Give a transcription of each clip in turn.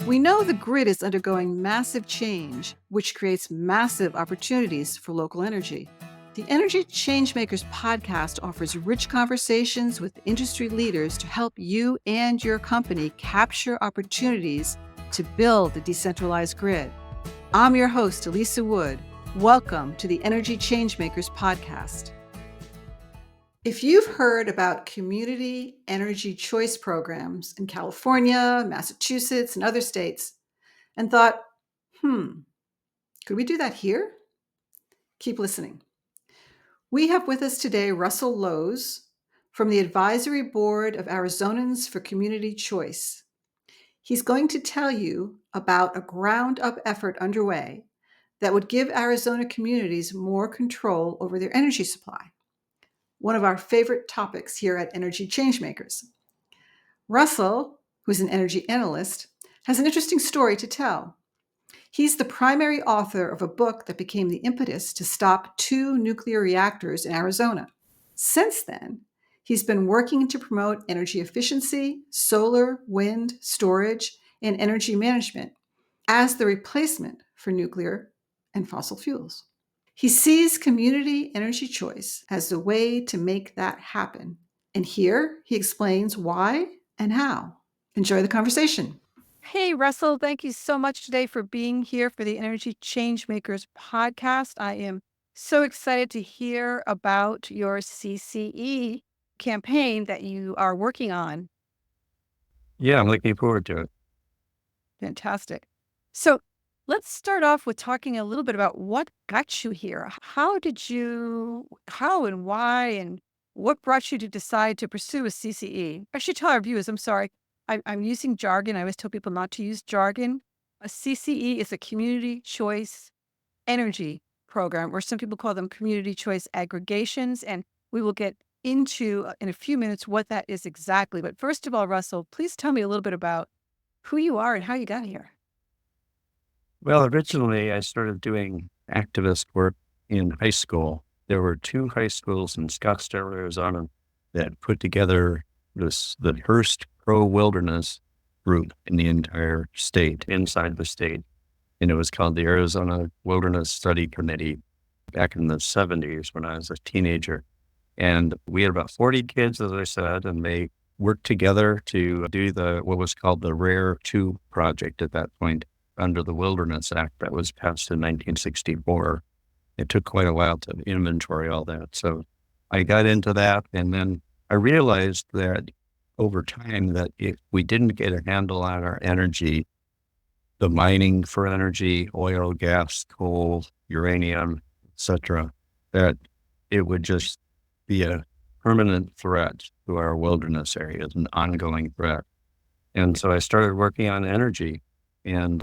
We know the grid is undergoing massive change, which creates massive opportunities for local energy. The Energy Changemakers podcast offers rich conversations with industry leaders to help you and your company capture opportunities to build a decentralized grid. I'm your host, Elisa Wood. Welcome to the Energy Changemakers podcast. If you've heard about community energy choice programs in California, Massachusetts, and other states, and thought, could we do that here? Keep listening. We have with us today Russell Lowe's from the Advisory Board of Arizonans for Community Choice. He's going to tell you about a ground-up effort underway that would give Arizona communities more control over their energy supply. One of our favorite topics here at Energy Changemakers. Russell, who's an energy analyst, has an interesting story to tell. He's the primary author of a book that became the impetus to stop 2 nuclear reactors in Arizona. Since then, he's been working to promote energy efficiency, solar, wind, storage, and energy management as the replacement for nuclear and fossil fuels. He sees community energy choice as the way to make that happen. And here he explains why and how. Enjoy the conversation. Hey, Russell, thank you so much today for being here for the Energy Changemakers podcast. I am so excited to hear about your CCE campaign that you are working on. Yeah, I'm looking forward to it. Fantastic. So let's start off with talking a little bit about what got you here. How and why, and what brought you to decide to pursue a CCE? I should tell our viewers, I'm sorry, I'm using jargon. I always tell people not to use jargon. A CCE is a community choice energy program, or some people call them community choice aggregations. And we will get into in a few minutes what that is exactly. But first of all, Russell, please tell me a little bit about who you are and how you got here. Well, originally I started doing activist work in high school. There were 2 high schools in Scottsdale, Arizona that put together the first pro-wilderness group in the entire state, inside the state. And it was called the Arizona Wilderness Study Committee back in the 70s when I was a teenager. And we had about 40 kids, as I said, and they worked together to do what was called the Rare 2 project at that point under the Wilderness Act that was passed in 1964. It took quite a while to inventory all that. So I got into that, and then I realized that over time that if we didn't get a handle on our energy, the mining for energy, oil, gas, coal, uranium, etc., that it would just be a permanent threat to our wilderness areas, an ongoing threat. And so I started working on energy, and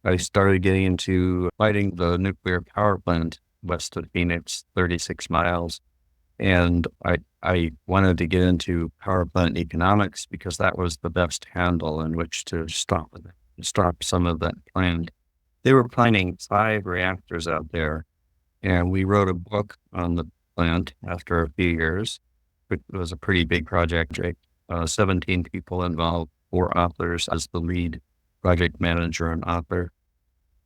I started getting into fighting the nuclear power plant west of Phoenix, 36 miles. And I wanted to get into power plant economics because that was the best handle in which to stop some of that plant. They were planning 5 reactors out there, and we wrote a book on the plant after a few years. It was a pretty big project. 17 people involved, 4 authors as the lead project manager and author.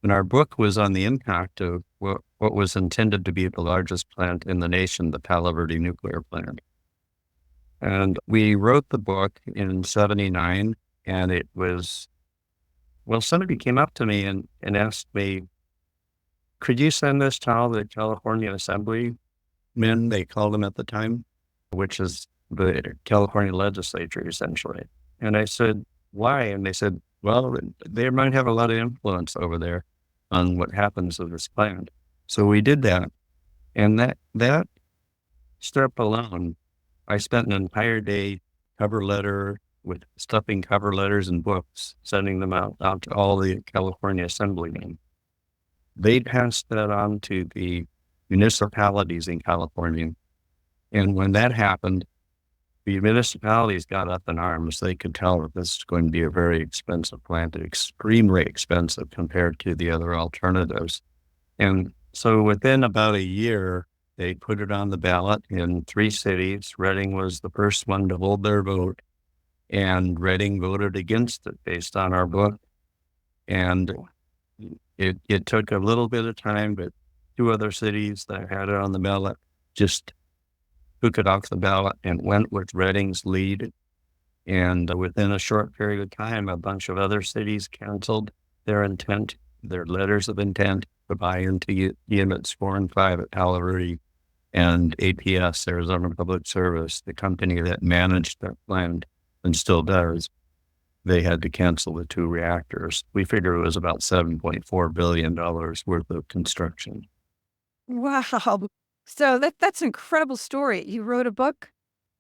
And our book was on the impact of what was intended to be the largest plant in the nation, the Palo Verde nuclear plant. And we wrote the book in 79, and it was, somebody came up to me and asked me, could you send this to all the California Assemblymen, they called them at the time, which is the California legislature, essentially. And I said, why? And they said, well, they might have a lot of influence over there on what happens with this plant. So we did that. And that step alone, I spent an entire day stuffing cover letters and books, sending them out to all the California Assemblymen. They passed that on to the municipalities in California. And when that happened, the municipalities got up in arms. They could tell that this is going to be a very expensive plant, extremely expensive compared to the other alternatives. And so within about a year, they put it on the ballot in 3 cities. Reading was the first one to hold their vote. and Reading voted against it based on our book. And it took a little bit of time, but two other cities that had it on the ballot just took it off the ballot and went with Reading's lead. And within a short period of time, a bunch of other cities canceled their letters of intent to buy into units 4 and 5 at Palo Verde, and APS, Arizona Public Service, the company that managed that plant and still does, they had to cancel the 2 reactors. We figure it was about $7.4 billion worth of construction. Wow. So that's an incredible story. You wrote a book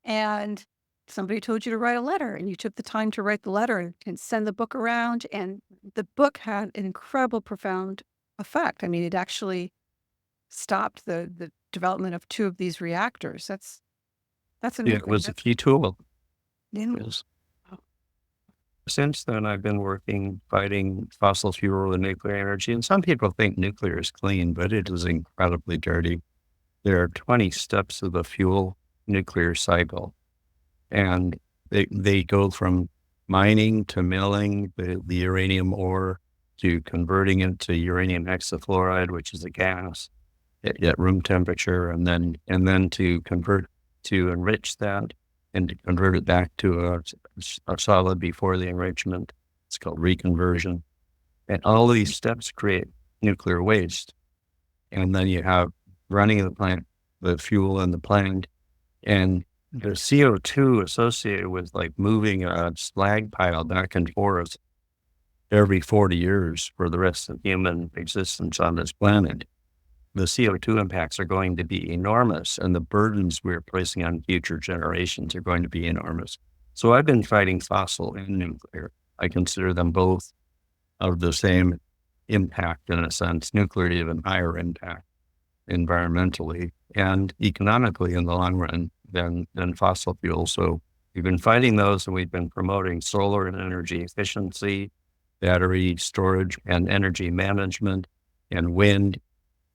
and somebody told you to write a letter, and you took the time to write the letter and send the book around. And the book had an incredible, profound effect. I mean, it actually stopped the development of 2 of these reactors. That's Yeah, it amazing. was a key tool. Yeah. Yes. Since then, I've been fighting fossil fuel and nuclear energy. And some people think nuclear is clean, but it is incredibly dirty. There are 20 steps of the fuel nuclear cycle. And they go from mining to milling the uranium ore to converting it to uranium hexafluoride, which is a gas at room temperature, and then to enrich that and to convert it back to a solid before the enrichment. It's called reconversion. And all these steps create nuclear waste. And then you have running of the plant, the fuel in the plant, and the CO2 associated with like moving a slag pile back and forth every 40 years for the rest of human existence on this planet. The CO2 impacts are going to be enormous, and the burdens we're placing on future generations are going to be enormous. So I've been fighting fossil and nuclear. I consider them both of the same impact in a sense, nuclear even higher impact environmentally and economically in the long run than fossil fuels. So we've been fighting those, and we've been promoting solar and energy efficiency, battery storage and energy management, and wind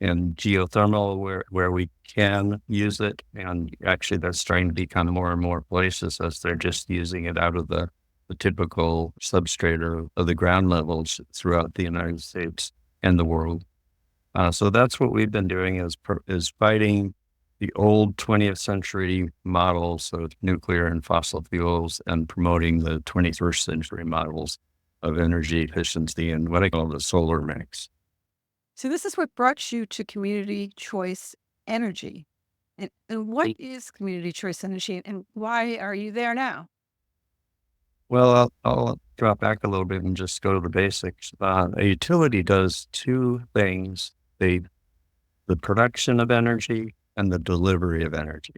and geothermal where we can use it. And actually that's starting to become more and more places as they're just using it out of the typical substrate of the ground levels throughout the United States and the world. So that's what we've been doing is fighting the old 20th century models of nuclear and fossil fuels and promoting the 21st century models of energy efficiency and what I call the solar mix. So this is what brought you to community choice energy. And what is community choice energy, and why are you there now? Well, I'll drop back a little bit and just go to the basics. A utility does 2 things: the production of energy and the delivery of energy.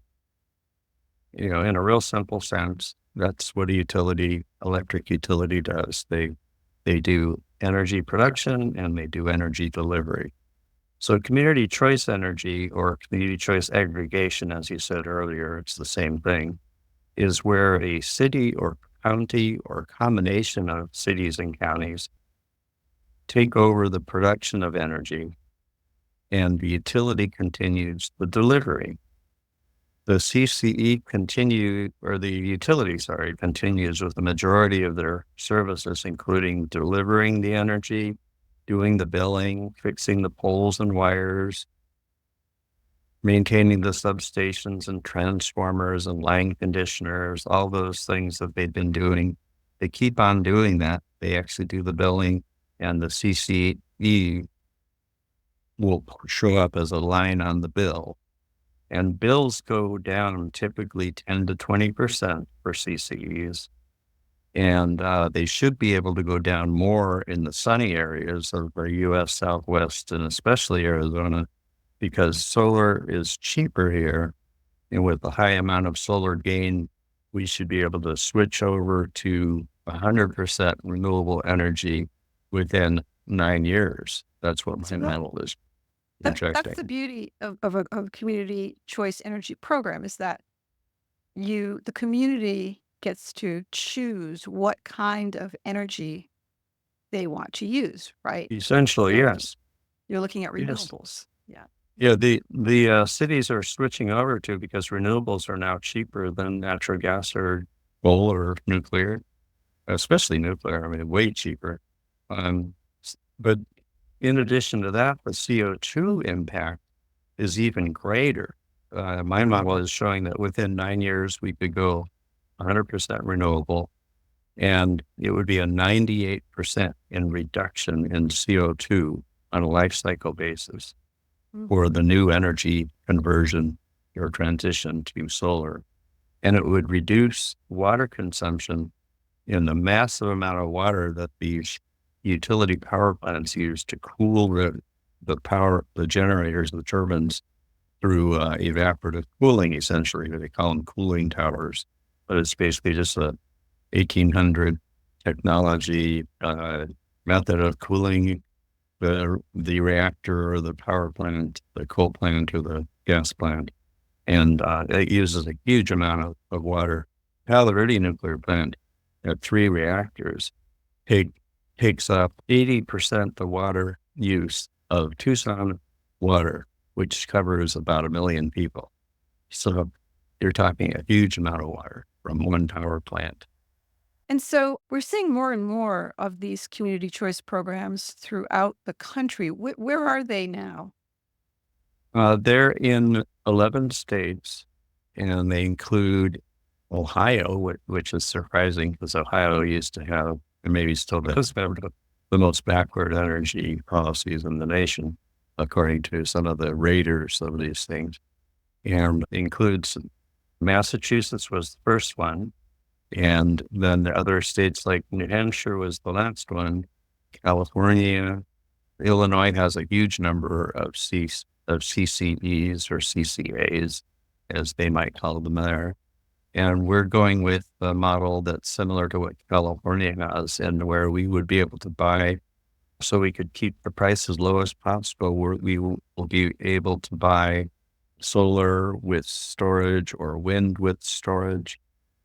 In a real simple sense, that's what a electric utility does. They do energy production and they do energy delivery. So community choice energy, or community choice aggregation, as you said earlier, it's the same thing, is where a city or county or combination of cities and counties take over the production of energy and the utility continues the delivery. The CCE continues with the majority of their services, including delivering the energy, doing the billing, fixing the poles and wires, maintaining the substations and transformers and line conditioners, all those things that they've been doing. They keep on doing that. They actually do the billing, and the CCE will show up as a line on the bill. And bills go down typically 10 to 20% for CCEs. And they should be able to go down more in the sunny areas of the U.S. Southwest and especially Arizona, because solar is cheaper here. And with a high amount of solar gain, we should be able to switch over to 100% renewable energy within 9 years. That's what my model is. That's the beauty of a community choice energy program, is that the community gets to choose what kind of energy they want to use, right? Essentially, yes. You're looking at Yes. renewables. Yeah. Yeah, the cities are switching over to, because renewables are now cheaper than natural gas or coal or nuclear, especially nuclear. I mean, way cheaper. But in addition to that, the CO2 impact is even greater. My model is showing that within 9 years, we could go 100% renewable, and it would be a 98% in reduction in CO2 on a life cycle basis for the new energy conversion or transition to solar. And it would reduce water consumption in the massive amount of water that these utility power plants use to cool the generators, the turbines through evaporative cooling, essentially. They call them cooling towers, but it's basically just a 1800 technology method of cooling the reactor or the power plant, the coal plant or the gas plant. And it uses a huge amount of water. Palo Verde nuclear plant at 3 reactors takes up 80% the water use of Tucson water, which covers about 1 million people. So you're talking a huge amount of water from one power plant. And so we're seeing more and more of these community choice programs throughout the country. Where are they now? They're in 11 states, and they include Ohio, which is surprising because Ohio used to have, and maybe still does have, the most backward energy policies in the nation, according to some of the raters of these things. And includes Massachusetts was the first one, and then the other states like New Hampshire was the last one. California, Illinois has a huge number of CCEs or CCAs, as they might call them there. And we're going with a model that's similar to what California has, and where we would be able to buy, so we could keep the price as low as possible. We will be able to buy solar with storage or wind with storage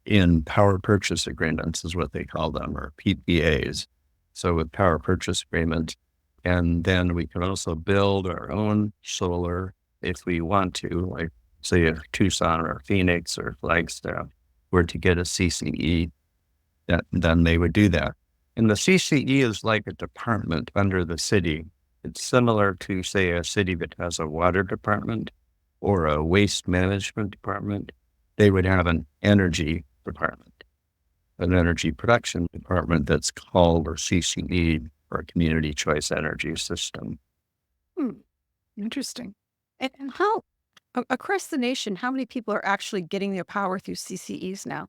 in power purchase agreements, is what they call them, or PPAs. So with power purchase agreements, and then we can also build our own solar if we want to, like say if Tucson or Phoenix or Flagstaff were to get a CCE, then they would do that. And the CCE is like a department under the city. It's similar to, say, a city that has a water department or a waste management department. They would have an energy department, an energy production department that's called, or CCE, or Community Choice Energy System. Interesting. And how, across the nation, how many people are actually getting their power through CCEs now?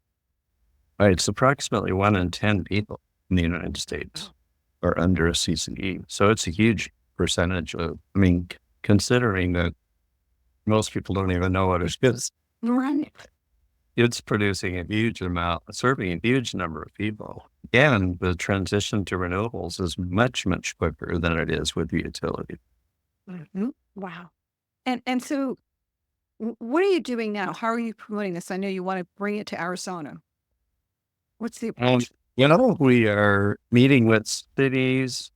It's approximately 1 in 10 people in the United States are under a CCE. So it's a huge percentage of, I mean, considering that most people don't even know what it is. Right. It's producing a huge amount, serving a huge number of people. And the transition to renewables is much, much quicker than it is with the utility. Wow. And so what are you doing now? How are you promoting this? I know you want to bring it to Arizona. What's the approach? We are meeting with cities.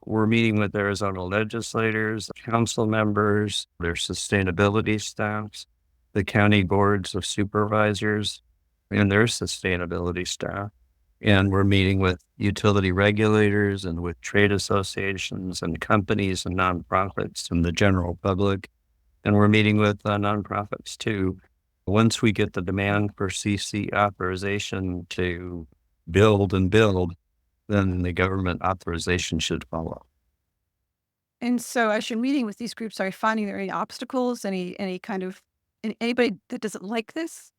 We're meeting with Arizona legislators, council members, their sustainability staffs, the county boards of supervisors, and their sustainability staff. And we're meeting with utility regulators and with trade associations and companies and nonprofits and the general public. And we're meeting with nonprofits too. Once we get the demand for CC authorization to build, then the government authorization should follow. And so as you're meeting with these groups, are you finding there any obstacles, any kind of, anybody that doesn't like this?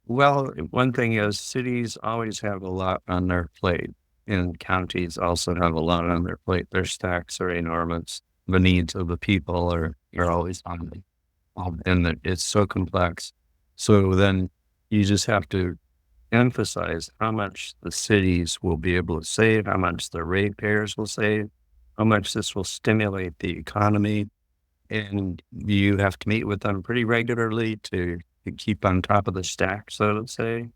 Well, one thing is cities always have a lot on their plate, and counties also have a lot on their plate. Their stacks are enormous. The needs of the people are always on them. And it's so complex. So then you just have to emphasize how much the cities will be able to save, how much the ratepayers will save, how much this will stimulate the economy. And you have to meet with them pretty regularly to keep on top of the stack, so to say.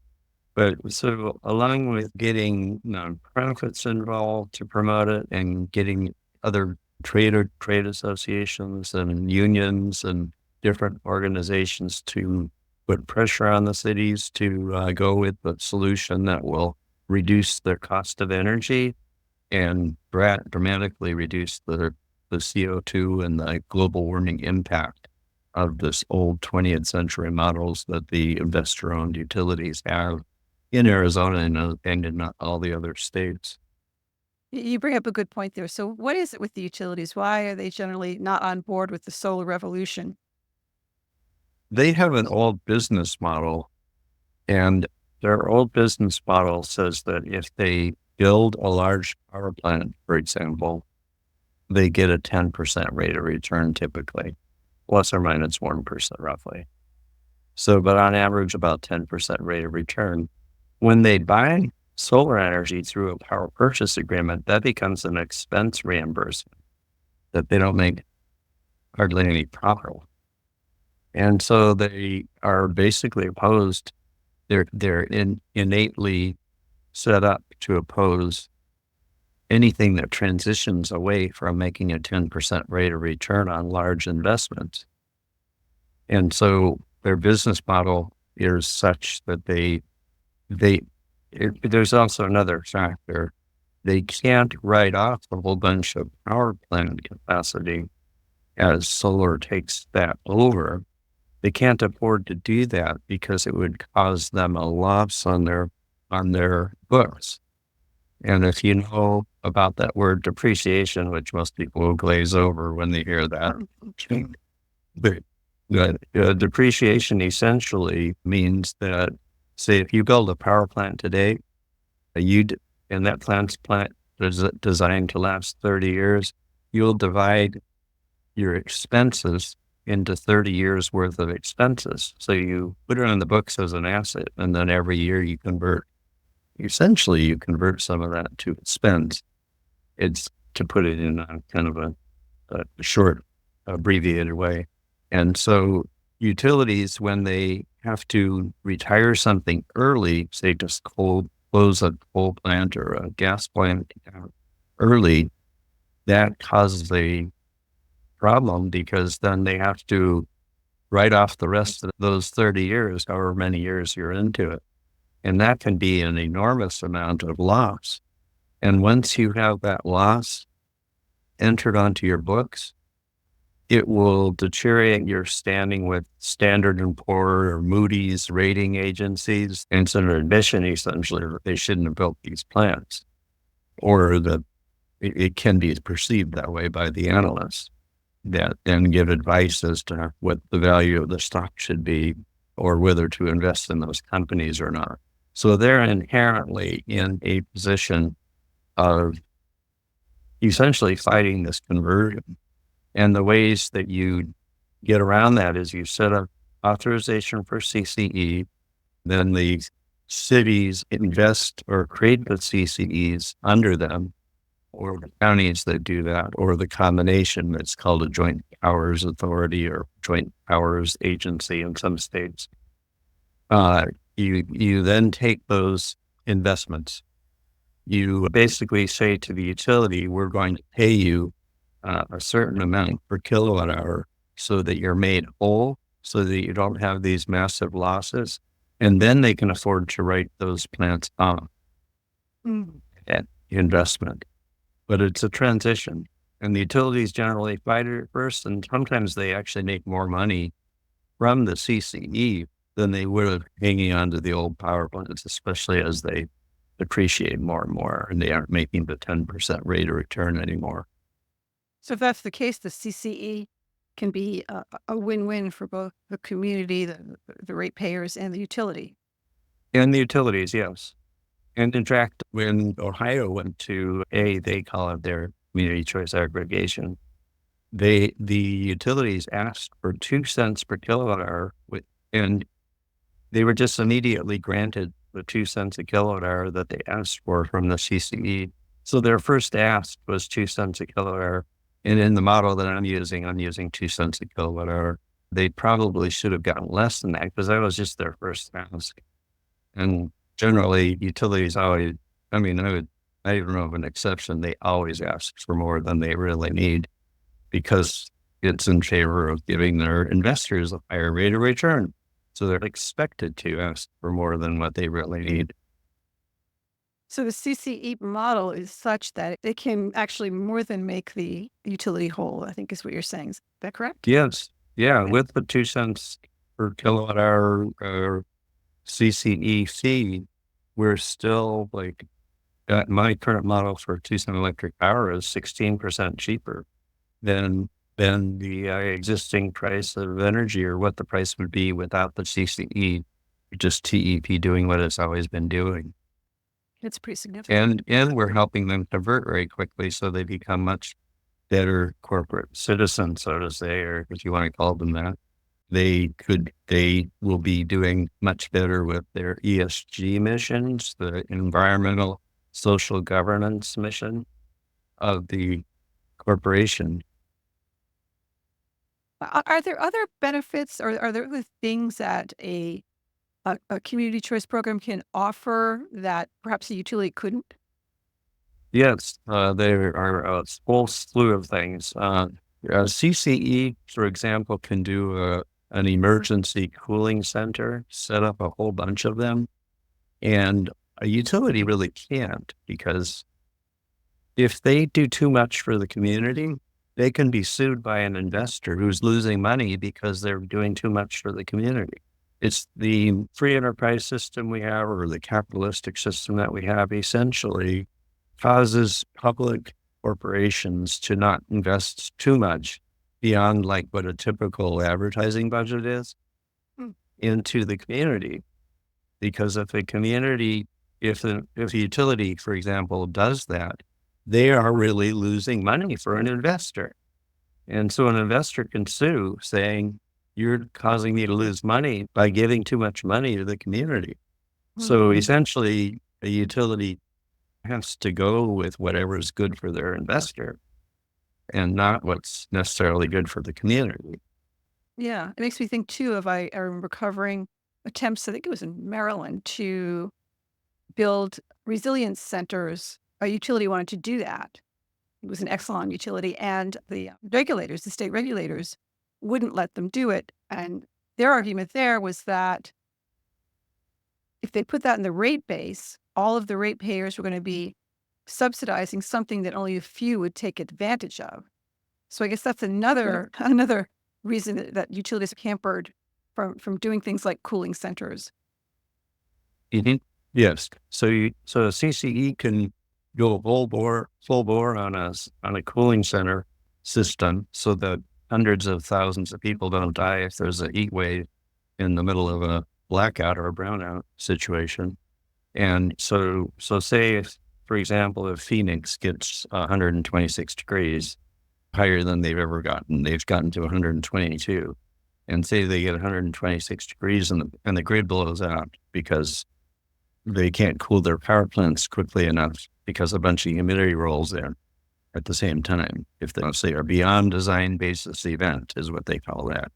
But so along with getting nonprofits involved to promote it and getting other trade associations and unions and different organizations to put pressure on the cities to go with a solution that will reduce their cost of energy and dramatically reduce the CO2 and the global warming impact of this old 20th century models that the investor-owned utilities have in Arizona and in all the other states. You bring up a good point there. So, what is it with the utilities? Why are they generally not on board with the solar revolution? They have an old business model, and their old business model says that if they build a large power plant, for example, they get a 10% rate of return typically, plus or minus 1% roughly. So, but on average, about 10% rate of return. When they buy solar energy through a power purchase agreement, that becomes an expense reimbursement that they don't make hardly any profit on. And so they are basically opposed. They're innately set up to oppose anything that transitions away from making a 10% rate of return on large investments. And so their business model is such that there's also another factor. They can't write off a whole bunch of power plant capacity as solar takes that over. They can't afford to do that because it would cause them a loss on their books. And if you know about that word depreciation, which most people will glaze over when they hear that, depreciation essentially means that, say, if you build a power plant today, and that plant is designed to last 30 years, you'll divide your expenses into 30 years worth of expenses. So you put it on the books as an asset, and then every year you convert some of that to expense. It's to put it in a kind of a short, abbreviated way. And so utilities, when they have to retire something early, say just close a coal plant or a gas plant early, that causes a problem because then they have to write off the rest of those 30 years, however many years you're into it. And that can be an enormous amount of loss. And once you have that loss entered onto your books, it will deteriorate your standing with Standard & Poor or Moody's rating agencies. And it's an admission, essentially, that they shouldn't have built these plants, or that it can be perceived that way by the analysts that then give advice as to what the value of the stock should be or whether to invest in those companies or not. So they're inherently in a position of essentially fighting this conversion. And the ways that you get around that is you set up authorization for CCE, then the cities invest or create the CCEs under them, or the counties that do that, or the combination that's called a joint powers authority or joint powers agency in some states. You then take those investments. You basically say to the utility, we're going to pay you a certain amount per kilowatt hour so that you're made whole, so that you don't have these massive losses. And then they can afford to write those plants off at investment. But it's a transition. And the utilities generally fight it first, and sometimes they actually make more money from the CCE than they would have hanging on to the old power plants, especially as they depreciate more and more, and they aren't making the 10% rate of return anymore. So, if that's the case, the CCE can be a win-win for both the community, the ratepayers, and the utility. And the utilities, yes. And in fact, when Ohio went to they call it their community choice aggregation, the utilities asked for 2 cents per kilowatt hour, and they were just immediately granted the 2 cents a kilowatt hour that they asked for from the CCE. So their first ask was 2 cents a kilowatt hour. And in the model that I'm using 2 cents a kilowatt hour. They probably should have gotten less than that because that was just their first ask. And generally, utilities always, I don't even know of an exception, they always ask for more than they really need because it's in favor of giving their investors a higher rate of return. So they're expected to ask for more than what they really need. So the CCE model is such that it can actually more than make the utility whole, I think is what you're saying. Is that correct? Yes. Yeah. Yeah. With the 2 cents per kilowatt hour CCE fee, we're still like, my current model for 2 cent electric power is 16% cheaper than the existing price of energy, or what the price would be without the CCE, just TEP doing what it's always been doing. It's pretty significant. And we're helping them convert very quickly, so they become much better corporate citizens, so to say, or if you want to call them that. They will be doing much better with their ESG missions, the environmental social governance mission of the corporation. Are there other benefits, or are there other things that a community choice program can offer that perhaps a utility couldn't? Yes, there are a whole slew of things. CCE, for example, can do an emergency cooling center, set up a whole bunch of them, and a utility really can't, because if they do too much for the community, they can be sued by an investor who's losing money because they're doing too much for the community. It's the free enterprise system we have, or the capitalistic system that we have, essentially causes public corporations to not invest too much beyond like what a typical advertising budget is Mm. into the community. Because if a community, if a utility, for example, does that, they are really losing money for an investor. And so an investor can sue, saying, you're causing me to lose money by giving too much money to the community. So Mhm. essentially, a utility has to go with whatever is good for their investor and not what's necessarily good for the community. Yeah, it makes me think too of I remember covering attempts, I think it was in Maryland, to build resilience centers. A utility wanted to do that. It was an Exelon utility, and the regulators, the state regulators, wouldn't let them do it. And their argument there was that if they put that in the rate base, all of the ratepayers were going to be subsidizing something that only a few would take advantage of. So I guess that's another reason that utilities are hampered from doing things like cooling centers. Mhm. Yes. So a CCE can go full bore on on a cooling center system, so that hundreds of thousands of people don't die if there's a heat wave in the middle of a blackout or a brownout situation. And so say if, for example, if Phoenix gets 126 degrees higher than they've gotten to 122, and say they get 126 degrees and the grid blows out because they can't cool their power plants quickly enough because a bunch of humidity rolls in at the same time. If they, let's say, are beyond design basis event is what they call that.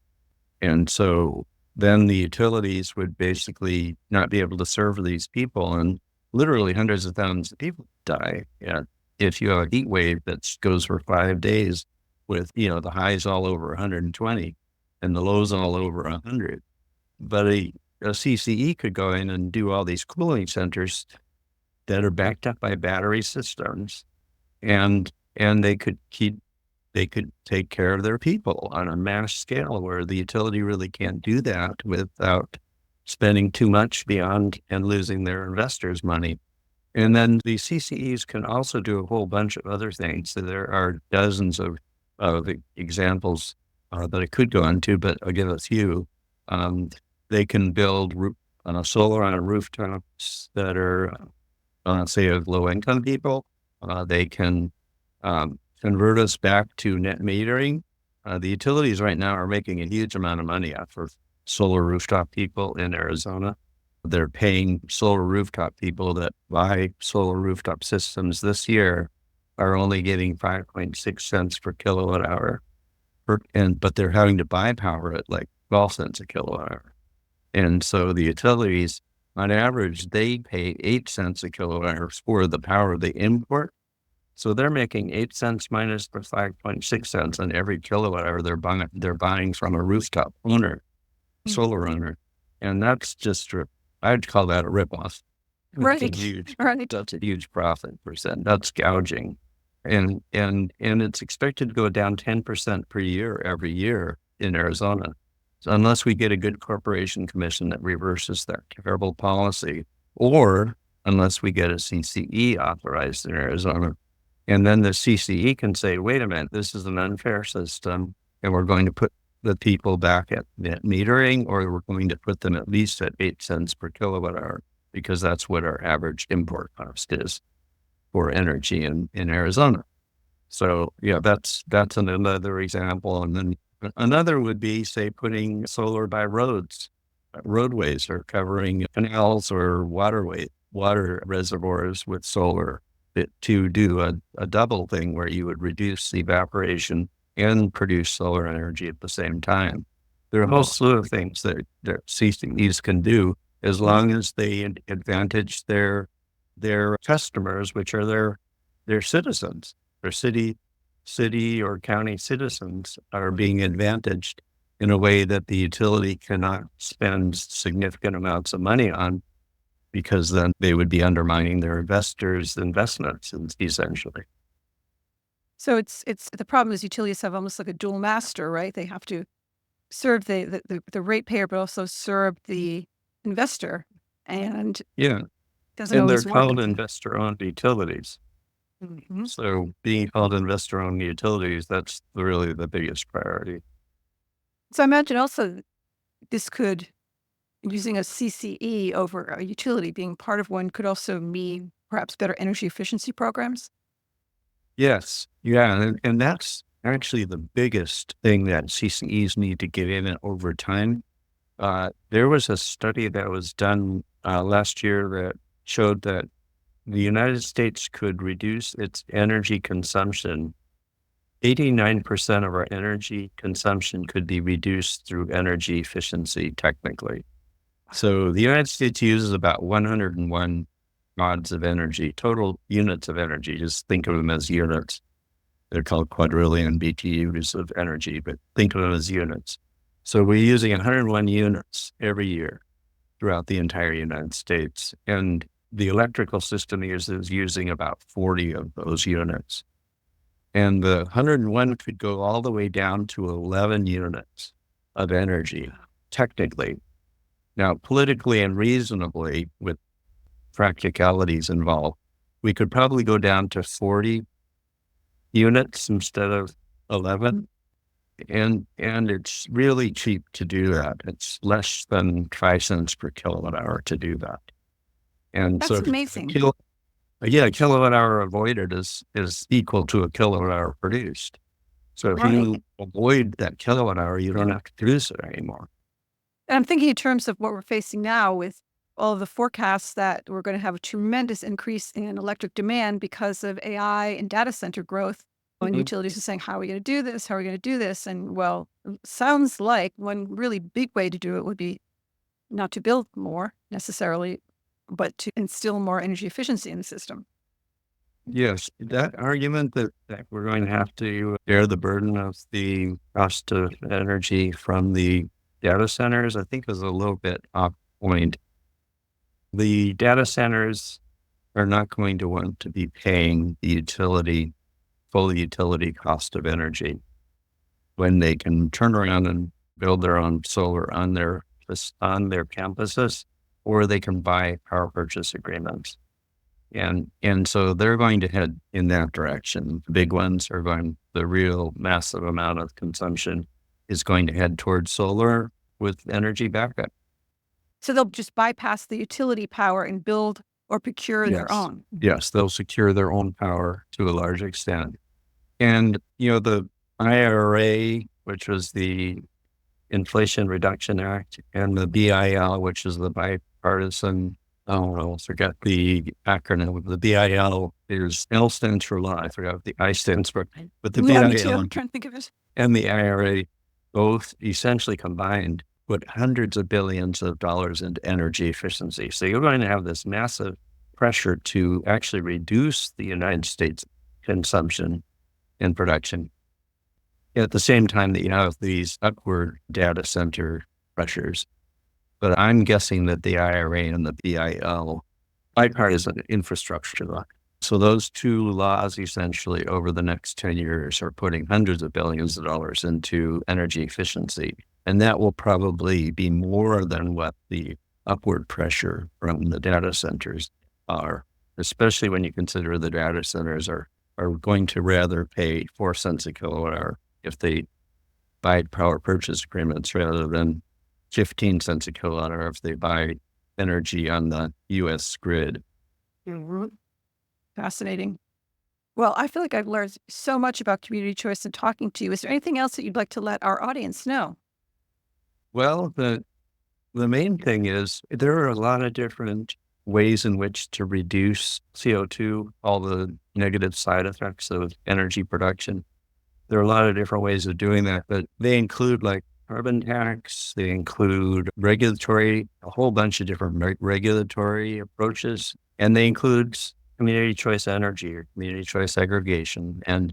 And so then the utilities would basically not be able to serve these people, and literally hundreds of thousands of people die. Yeah. If you have a heat wave that goes for 5 days with, the highs all over 120 and the lows all over 100. But a CCE could go in and do all these cooling centers that are backed up by battery systems, and they could take care of their people on a mass scale, where the utility really can't do that without spending too much beyond and losing their investors' money. And then the CCEs can also do a whole bunch of other things. So there are dozens of examples that I could go into, but I'll give a few. Um, they can build solar on rooftops that are, say, of low income people. They can convert us back to net metering. The utilities right now are making a huge amount of money off of solar rooftop people in Arizona. They're paying solar rooftop people that buy solar rooftop systems this year are only getting 5.6 cents per kilowatt hour, but they're having to buy power at like 12 cents a kilowatt hour. And so the utilities, on average, they pay 8 cents a kilowatt hour for the power they import. So they're making 8 cents minus the 5.6 cents on every kilowatt hour they're buying from a rooftop owner, Mm. solar owner. And that's just, I'd call that a ripoff. That's a Right. huge, Right. that's a huge profit percent. That's gouging. And it's expected to go down 10% per year every year in Arizona. So unless we get a good corporation commission that reverses that terrible policy, or unless we get a CCE authorized in Arizona, and then the CCE can say, wait a minute, this is an unfair system, and we're going to put the people back at net metering, or we're going to put them at least at 8 cents per kilowatt hour, because that's what our average import cost is for energy in Arizona. So yeah, that's another example. And then another would be, say, putting solar by roadways, or covering canals or water reservoirs with solar, to do a double thing where you would reduce the evaporation and produce solar energy at the same time. There are a whole slew of things that CCEs can do, as long as they advantage their customers, which are their citizens. Their city or county citizens are being advantaged in a way that the utility cannot spend significant amounts of money on, because then they would be undermining their investors' investments, essentially. So it's the problem is utilities have almost like a dual master, right? They have to serve the ratepayer, but also serve the investor, and Yeah. doesn't And they're always work. called investor-owned utilities. Mhm. So being called investor-owned utilities, that's really the biggest priority. So I imagine also this could, using a CCE over a utility being part of one, could also mean perhaps better energy efficiency programs. Yes. Yeah. And that's actually the biggest thing that CCEs need to get in over time. There was a study that was done last year that showed that the United States could reduce its energy consumption. 89% of our energy consumption could be reduced through energy efficiency, technically. So the United States uses about 101 mods of energy, total units of energy. Just think of them as units. They're called quadrillion BTUs of energy, but think of them as units. So we're using 101 units every year throughout the entire United States. And the electrical system is using about 40 of those units. And the 101 could go all the way down to 11 units of energy, technically. Now, politically and reasonably, with practicalities involved, we could probably go down to 40 units instead of 11. And it's really cheap to do that. It's less than 5 cents per kilowatt hour to do that. And That's so amazing. a kilowatt hour avoided is equal to a kilowatt hour produced. So if Right. you avoid that kilowatt hour, you don't have to produce it anymore. And I'm thinking in terms of what we're facing now with all of the forecasts that we're going to have a tremendous increase in electric demand because of AI and data center growth. And Mhm. utilities are saying, how are we going to do this? How are we going to do this? And well, sounds like one really big way to do it would be not to build more necessarily, but to instill more energy efficiency in the system. Yes, that argument that we're going to have to bear the burden of the cost of energy from the data centers, I think, is a little bit off point. The data centers are not going to want to be paying the full utility cost of energy, when they can turn around and build their own solar on their campuses, or they can buy power purchase agreements. And so they're going to head in that direction. The big ones are the real massive amount of consumption is going to head towards solar with energy backup. So they'll just bypass the utility power and build or procure their Yes. own. Yes, they'll secure their own power to a large extent. And, the IRA, which was the Inflation Reduction Act, and the BIL, which is the bipartisan, I forgot the acronym of the BIL. There's L stands for law. I forgot what the I stands for, but the Yeah, me too. BIL I'm trying to think of it. and the IRA both essentially combined put hundreds of billions of dollars into energy efficiency. So you're going to have this massive pressure to actually reduce the United States consumption and production. At the same time that you have these upward data center pressures. But I'm guessing that the IRA and the BIL, bipartisan infrastructure law. So those two laws essentially over the next 10 years are putting hundreds of billions of dollars into energy efficiency. And that will probably be more than what the upward pressure from the data centers are, especially when you consider the data centers are going to rather pay 4 cents a kilowatt hour if they buy power purchase agreements rather than 15 cents a kilowatt hour if they buy energy on the U.S. grid. Mhm. Fascinating. Well, I feel like I've learned so much about community choice in talking to you. Is there anything else that you'd like to let our audience know? Well, the main thing is there are a lot of different ways in which to reduce CO2, all the negative side effects of energy production. There are a lot of different ways of doing that, but they include like carbon tax, they include regulatory, a whole bunch of different regulatory approaches, and they include community choice energy or community choice aggregation. And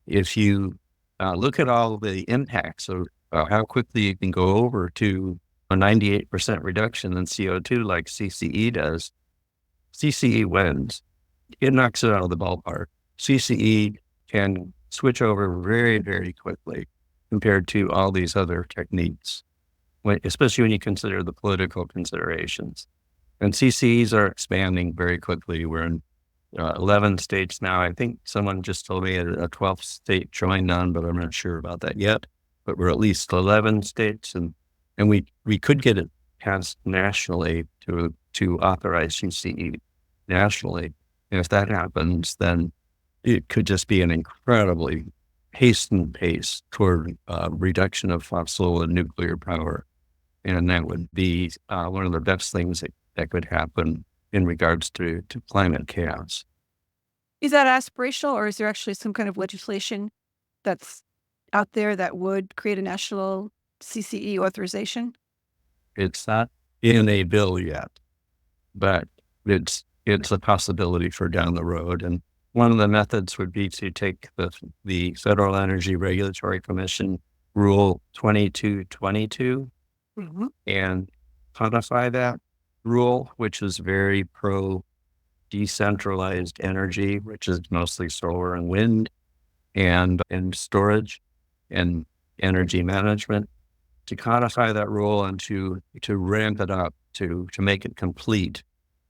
if you look at all the impacts of how quickly you can go over to a 98% reduction in CO2 like CCE does, CCE wins. It knocks it out of the ballpark. CCE can switch over very, very quickly compared to all these other techniques, especially when you consider the political considerations. And CCEs are expanding very quickly. We're in 11 states now. I think someone just told me a 12th state joined on, but I'm not sure about that yet. But we're at least 11 states, and we could get it passed nationally to authorize CCE nationally. And if that happens, then it could just be an incredibly hastened pace toward reduction of fossil and nuclear power. And that would be one of the best things that could happen in regards to climate chaos. Is that aspirational, or is there actually some kind of legislation that's out there that would create a national CCE authorization? It's not in a bill yet, but it's a possibility for down the road. And one of the methods would be to take the Federal Energy Regulatory Commission Rule 2222 Mhm. and codify that rule, which is very pro decentralized energy, which is mostly solar and wind and storage and energy management, to codify that rule and to ramp it up to make it complete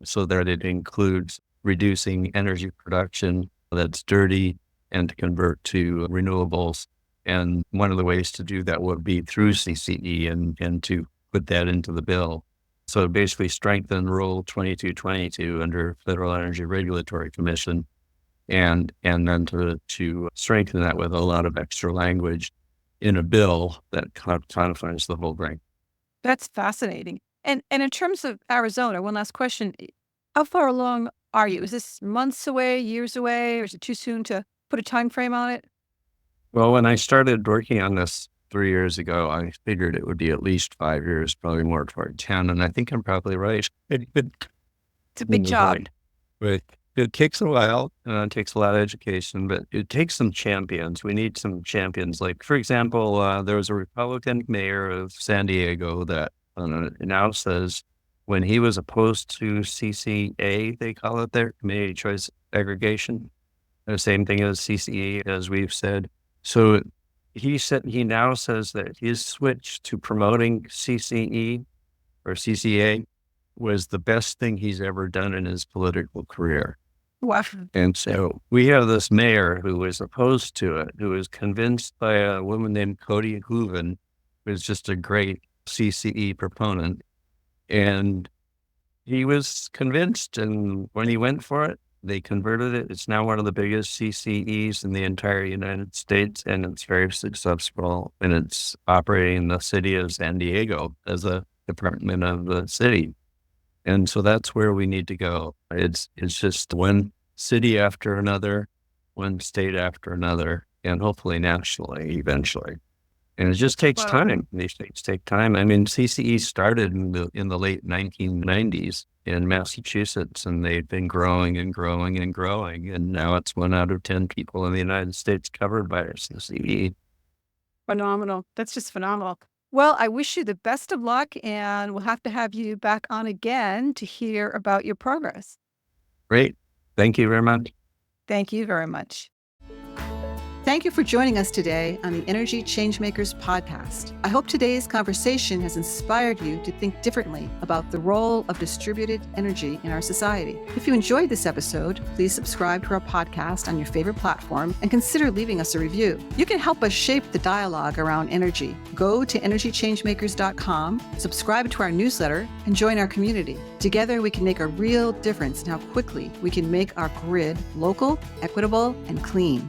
so that it includes reducing energy production that's dirty and to convert to renewables. And one of the ways to do that would be through CCE and to put that into the bill. So basically strengthen Rule 2222 under Federal Energy Regulatory Commission and then to strengthen that with a lot of extra language in a bill that codifies the whole thing. That's fascinating. And in terms of Arizona, one last question. How far along are you? Is this months away, years away, or is it too soon to put a time frame on it? Well, when I started working on this 3 years ago, I figured it would be at least 5 years, probably more toward 10. And I think I'm probably right. It's a big job. But it takes a while, it takes a lot of education, but it takes some champions. We need some champions. Like, for example, there was a Republican mayor of San Diego that now says when he was opposed to CCA, they call it there, community choice aggregation, the same thing as CCE, as we've said. So he now says that his switch to promoting CCE or CCA was the best thing he's ever done in his political career. Wow. And so we have this mayor who was opposed to it, who was convinced by a woman named Cody Hooven, who's just a great CCE proponent. And he was convinced, and when he went for it, they converted it. It's now one of the biggest CCEs in the entire United States, and it's very successful. And it's operating in the city of San Diego as a department of the city. And so that's where we need to go. It's just one city after another, one state after another, and hopefully nationally eventually. And it just takes Wow. time. These things take time. I mean, CCE started in the late 1990s in Massachusetts, and they've been growing and growing and growing. And now it's 1 out of 10 people in the United States covered by a CCE. Phenomenal. That's just phenomenal. Well, I wish you the best of luck, and we'll have to have you back on again to hear about your progress. Great. Thank you very much. Thank you very much. Thank you for joining us today on the Energy Changemakers podcast. I hope today's conversation has inspired you to think differently about the role of distributed energy in our society. If you enjoyed this episode, please subscribe to our podcast on your favorite platform and consider leaving us a review. You can help us shape the dialogue around energy. Go to energychangemakers.com, subscribe to our newsletter, and join our community. Together, we can make a real difference in how quickly we can make our grid local, equitable, and clean.